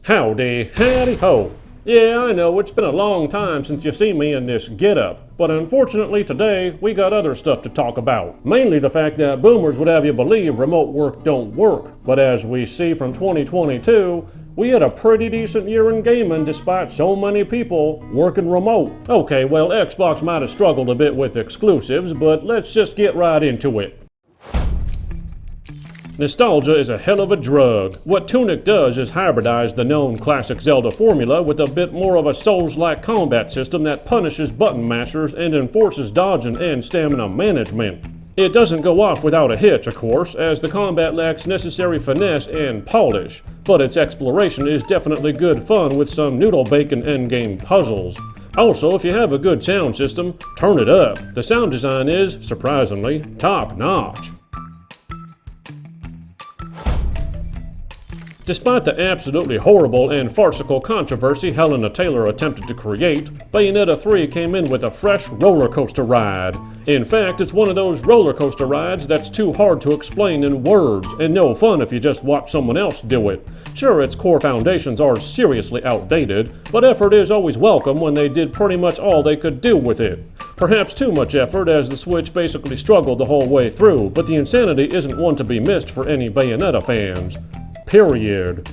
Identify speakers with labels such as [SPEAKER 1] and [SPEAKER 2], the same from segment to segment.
[SPEAKER 1] Howdy, howdy ho. Yeah, I know, it's been a long time since you've seen me in this getup, but unfortunately today we got other stuff to talk about. Mainly the fact that boomers would have you believe remote work don't work, but as we see from 2022, we had a pretty decent year in gaming despite so many people working remote. Okay, well, Xbox might have struggled a bit with exclusives, but let's just get right into it. Nostalgia is a hell of a drug. What Tunic does is hybridize the known classic Zelda formula with a bit more of a Souls-like combat system that punishes button mashers and enforces dodging and stamina management. It doesn't go off without a hitch, of course, as the combat lacks necessary finesse and polish, but its exploration is definitely good fun with some noodle-bacon endgame puzzles. Also, if you have a good sound system, turn it up. The sound design is, surprisingly, top-notch. Despite the absolutely horrible and farcical controversy Helena Taylor attempted to create, Bayonetta 3 came in with a fresh roller coaster ride. In fact, it's one of those roller coaster rides that's too hard to explain in words, and no fun if you just watch someone else do it. Sure, its core foundations are seriously outdated, but effort is always welcome when they did pretty much all they could do with it. Perhaps too much effort, as the Switch basically struggled the whole way through, but the insanity isn't one to be missed for any Bayonetta fans. Period.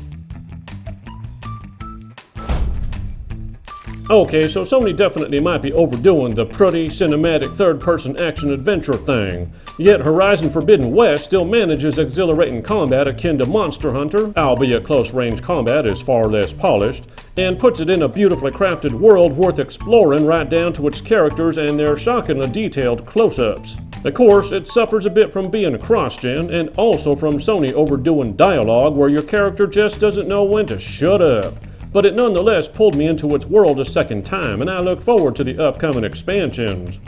[SPEAKER 1] Okay, so Sony definitely might be overdoing the pretty cinematic third-person action-adventure thing. Yet Horizon Forbidden West still manages exhilarating combat akin to Monster Hunter, albeit close-range combat is far less polished, and puts it in a beautifully crafted world worth exploring right down to its characters and their shockingly detailed close-ups. Of course, it suffers a bit from being cross-gen and also from Sony overdoing dialogue where your character just doesn't know when to shut up. But it nonetheless pulled me into its world a second time, and I look forward to the upcoming expansions.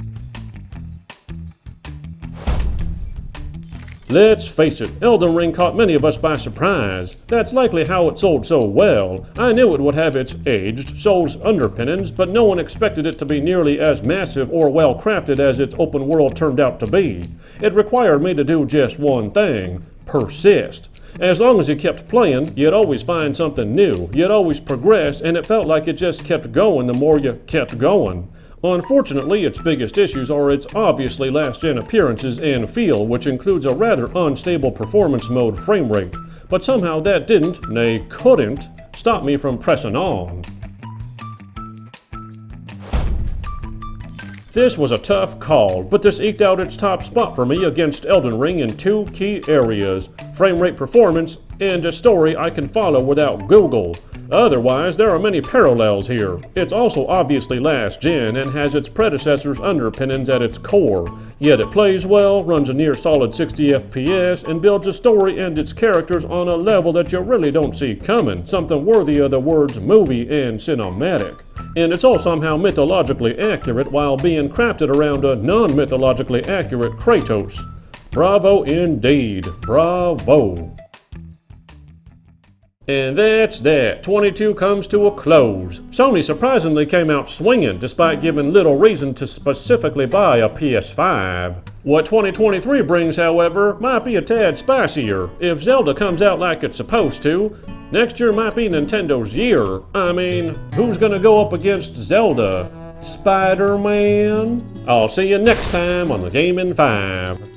[SPEAKER 1] Let's face it, Elden Ring caught many of us by surprise. That's likely how it sold so well. I knew it would have its aged Souls underpinnings, but no one expected it to be nearly as massive or well crafted as its open world turned out to be. It required me to do just one thing: persist. As long as you kept playing, you'd always find something new, you'd always progress, and it felt like it just kept going the more you kept going. Unfortunately, its biggest issues are its obviously last-gen appearances and feel, which includes a rather unstable performance mode frame rate. But somehow that didn't, nay couldn't, stop me from pressing on. This was a tough call, but this eked out its top spot for me against Elden Ring in two key areas: frame rate performance and a story I can follow without Google. Otherwise, there are many parallels here. It's also obviously last gen and has its predecessor's underpinnings at its core. Yet it plays well, runs a near solid 60 FPS, and builds a story and its characters on a level that you really don't see coming, something worthy of the words movie and cinematic. And it's all somehow mythologically accurate while being crafted around a non-mythologically accurate Kratos. Bravo indeed. Bravo. And that's that. 22 comes to a close. Sony surprisingly came out swinging despite giving little reason to specifically buy a PS5. What 2023 brings, however, might be a tad spicier. If Zelda comes out like it's supposed to, next year might be Nintendo's year. I mean, who's gonna go up against Zelda? Spider-Man? I'll see you next time on the Gaming 5.